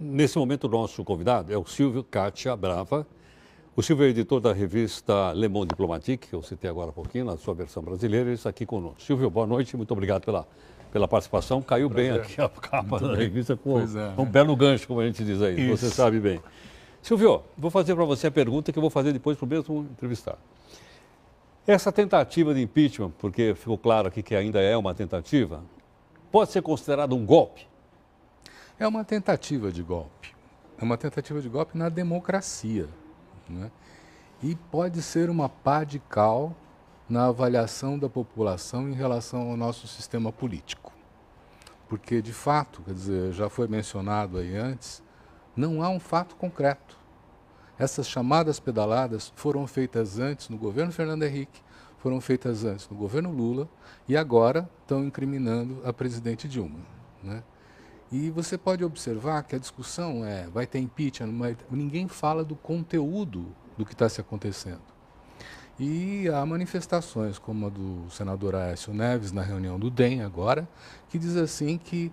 Nesse momento, o nosso convidado é o Silvio Katia Brava. O Silvio é editor da revista Le Monde Diplomatique, que eu citei agora há pouquinho, na sua versão brasileira, ele está aqui conosco. Silvio, boa noite, muito obrigado pela participação. Caiu bem aqui a capa da revista com um belo gancho, como a gente diz aí, você sabe bem. Silvio, vou fazer para você a pergunta que eu vou fazer depois para o mesmo entrevistado. Essa tentativa de impeachment, porque ficou claro aqui que ainda é uma tentativa, pode ser considerada um golpe? É uma tentativa de golpe. É uma tentativa de golpe na democracia, né? E pode ser uma pá de cal na avaliação da população em relação ao nosso sistema político. Porque, de fato, quer dizer, já foi mencionado aí antes, não há um fato concreto. Essas chamadas pedaladas foram feitas antes no governo Fernando Henrique, foram feitas antes no governo Lula e agora estão incriminando a presidente Dilma, né? E você pode observar que a discussão vai ter impeachment, mas ninguém fala do conteúdo do que está se acontecendo. E há manifestações como a do senador Aécio Neves na reunião do DEM agora, que diz assim que,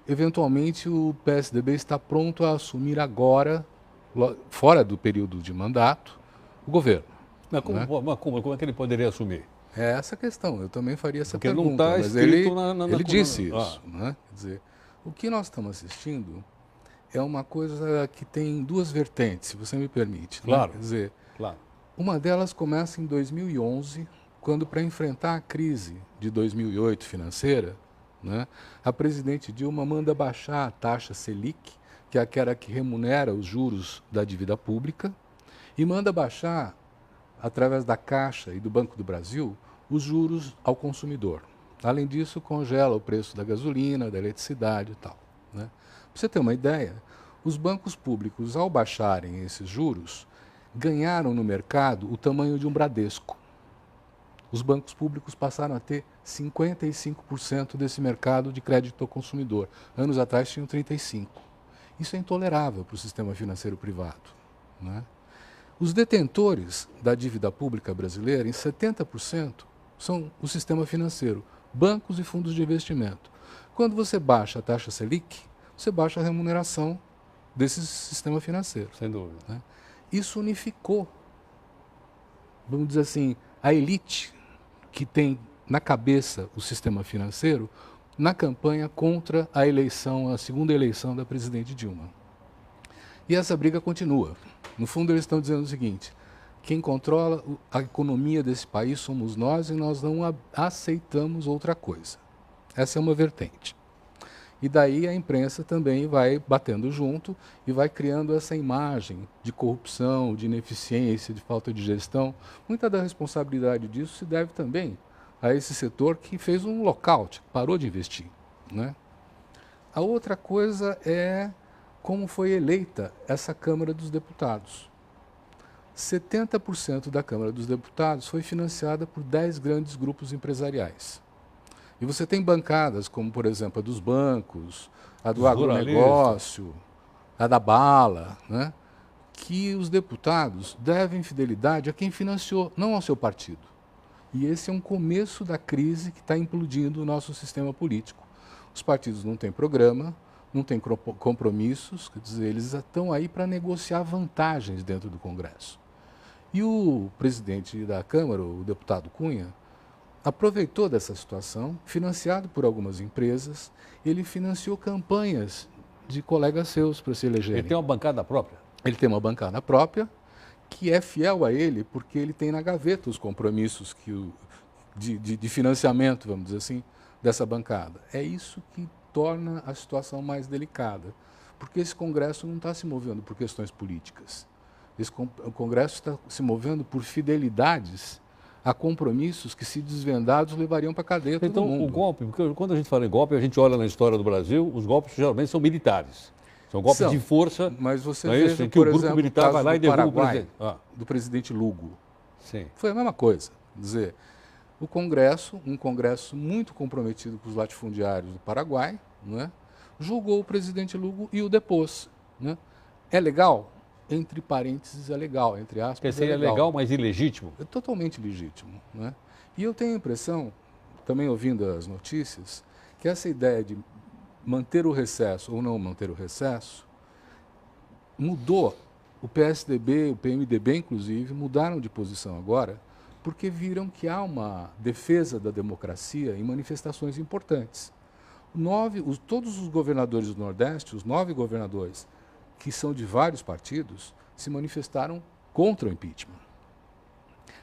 eventualmente, o PSDB está pronto a assumir agora, fora do período de mandato, o governo. Mas como é que ele poderia assumir? É essa a questão, eu também faria essa Porque pergunta. não está mas escrito ele disse isso, né? Quer dizer, o que nós estamos assistindo é uma coisa que tem duas vertentes, se você me permite. Claro. Né? Quer dizer, claro. Uma delas começa em 2011, quando, para enfrentar a crise de 2008 financeira, né, a presidente Dilma manda baixar a taxa Selic, que é aquela que remunera os juros da dívida pública, e manda baixar, através da Caixa e do Banco do Brasil, os juros ao consumidor. Além disso, congela o preço da gasolina, da eletricidade e tal, né? Para você ter uma ideia, os bancos públicos, ao baixarem esses juros, ganharam no mercado o tamanho de um Bradesco. Os bancos públicos passaram a ter 55% desse mercado de crédito ao consumidor. Anos atrás tinham 35%. Isso é intolerável para o sistema financeiro privado, né? Os detentores da dívida pública brasileira, em 70%, são o sistema financeiro, bancos e fundos de investimento. Quando você baixa a taxa Selic, você baixa a remuneração desse sistema financeiro. Sem dúvida. Né? Isso unificou, vamos dizer assim, a elite que tem na cabeça o sistema financeiro na campanha contra a eleição, a segunda eleição da presidente Dilma. E essa briga continua. No fundo, eles estão dizendo o seguinte: quem controla a economia desse país somos nós e nós não aceitamos outra coisa. Essa é uma vertente. E daí a imprensa também vai batendo junto e vai criando essa imagem de corrupção, de ineficiência, de falta de gestão. Muita da responsabilidade disso se deve também a esse setor que fez um lockout, parou de investir, né? A outra coisa é como foi eleita essa Câmara dos Deputados. 70% da Câmara dos Deputados foi financiada por 10 grandes grupos empresariais. E você tem bancadas como, por exemplo, a dos bancos, a do agronegócio, a da bala, né? Que os deputados devem fidelidade a quem financiou, não ao seu partido. E esse é um começo da crise que está implodindo o nosso sistema político. Os partidos não têm programa, não têm compromissos, quer dizer, eles estão aí para negociar vantagens dentro do Congresso. E o presidente da Câmara, o deputado Cunha, aproveitou dessa situação, financiado por algumas empresas, ele financiou campanhas de colegas seus para se elegerem. Ele tem uma bancada própria? Ele tem uma bancada própria, que é fiel a ele, porque ele tem na gaveta os compromissos de financiamento, vamos dizer assim, dessa bancada. É isso que torna a situação mais delicada, porque esse Congresso não está se movendo por questões políticas. O Congresso está se movendo por fidelidades a compromissos que, se desvendados, levariam para a cadeia todo mundo. Então, o golpe, porque quando a gente fala em golpe, a gente olha na história do Brasil, os golpes geralmente são militares. São golpes de força. Mas você veja, isso? em que o grupo militar vai lá e derruba o presidente. Do presidente Lugo. Sim. Foi a mesma coisa. Quer dizer, o Congresso, um Congresso muito comprometido com os latifundiários do Paraguai, né, julgou o presidente Lugo e o depôs. Né? É legal? Entre parênteses, é legal, entre aspas. Porque seria legal, mas ilegítimo? É totalmente legítimo. Né? E eu tenho a impressão, também ouvindo as notícias, que essa ideia de manter o recesso ou não manter o recesso mudou. O PSDB, o PMDB, inclusive, mudaram de posição agora, porque viram que há uma defesa da democracia em manifestações importantes. Todos os governadores do Nordeste, os 9 governadores, que são de vários partidos, se manifestaram contra o impeachment.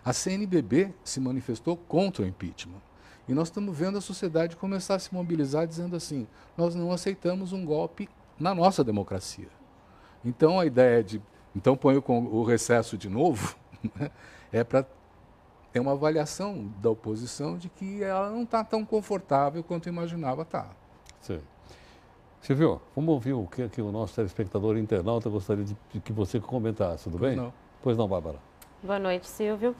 A CNBB se manifestou contra o impeachment. E nós estamos vendo a sociedade começar a se mobilizar dizendo assim, nós não aceitamos um golpe na nossa democracia. Então a ideia de, então ponho o recesso de novo, né, é uma avaliação da oposição de que ela não está tão confortável quanto imaginava estar. Sim. Silvio, vamos ouvir o que o nosso telespectador internauta gostaria de que você comentasse, tudo bem? Não. Pois não, Bárbara. Boa noite, Silvio.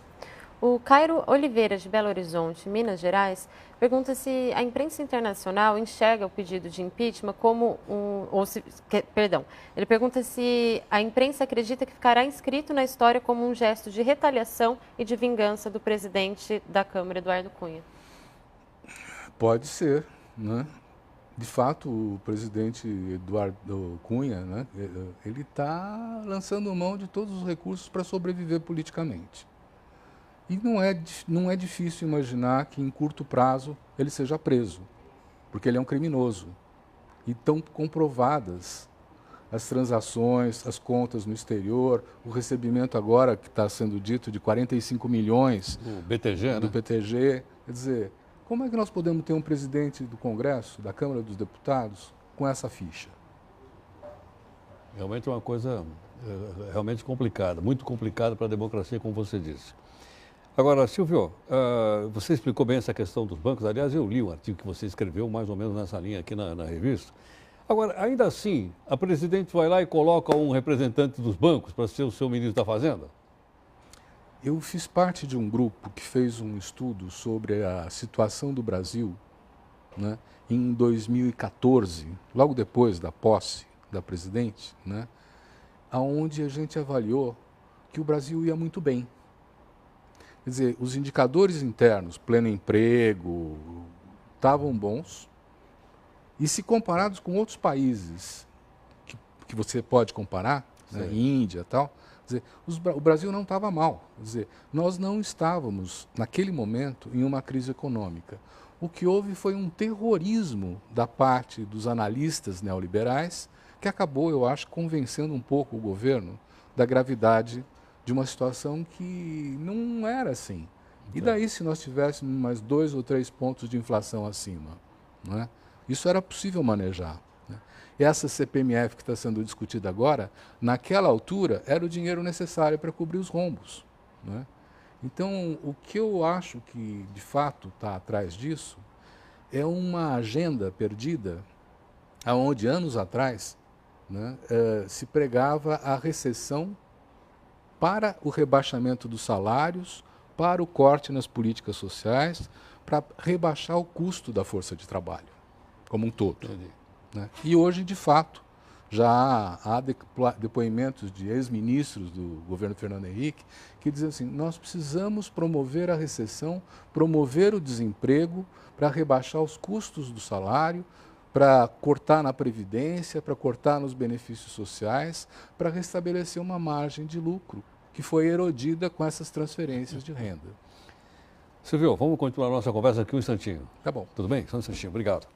O Cairo Oliveira, de Belo Horizonte, Minas Gerais, pergunta se a imprensa internacional enxerga o pedido de impeachment como ele pergunta se a imprensa acredita que ficará inscrito na história como um gesto de retaliação e de vingança do presidente da Câmara, Eduardo Cunha. Pode ser, né? De fato, o presidente Eduardo Cunha, né, ele está lançando mão de todos os recursos para sobreviver politicamente. E não é difícil imaginar que, em curto prazo, ele seja preso, porque ele é um criminoso. E estão comprovadas as transações, as contas no exterior, o recebimento agora, que está sendo dito, de 45 milhões do BTG, do né? BTG. Quer dizer, como é que nós podemos ter um presidente do Congresso, da Câmara dos Deputados, com essa ficha? Realmente é uma coisa realmente complicada, muito complicada para a democracia, como você disse. Agora, Silvio, você explicou bem essa questão dos bancos. Aliás, eu li um artigo que você escreveu mais ou menos nessa linha aqui na revista. Agora, ainda assim, a presidente vai lá e coloca um representante dos bancos para ser o seu ministro da Fazenda? Eu fiz parte de um grupo que fez um estudo sobre a situação do Brasil, né, em 2014, logo depois da posse da presidente, né, onde a gente avaliou que o Brasil ia muito bem. Quer dizer, os indicadores internos, pleno emprego, estavam bons, e se comparados com outros países que você pode comparar, né, Índia e tal, quer dizer, o Brasil não estava mal. Quer dizer, nós não estávamos, naquele momento, em uma crise econômica. O que houve foi um terrorismo da parte dos analistas neoliberais, que acabou, eu acho, convencendo um pouco o governo da gravidade de uma situação que não era assim. E daí, se nós tivéssemos mais 2 ou 3 pontos de inflação acima, não é? Isso era possível manejar. Né? Essa CPMF que está sendo discutida agora, naquela altura, era o dinheiro necessário para cobrir os rombos. Não é? Então, o que eu acho que, de fato, está atrás disso é uma agenda perdida, onde, anos atrás, né, se pregava a recessão para o rebaixamento dos salários, para o corte nas políticas sociais, para rebaixar o custo da força de trabalho, como um todo. Né? E hoje, de fato, já há depoimentos de ex-ministros do governo Fernando Henrique que dizem assim, nós precisamos promover a recessão, promover o desemprego, para rebaixar os custos do salário, para cortar na previdência, para cortar nos benefícios sociais, para restabelecer uma margem de lucro que foi erodida com essas transferências de renda. Silvio, vamos continuar a nossa conversa aqui um instantinho. Tá bom. Tudo bem? Só um instantinho. Obrigado.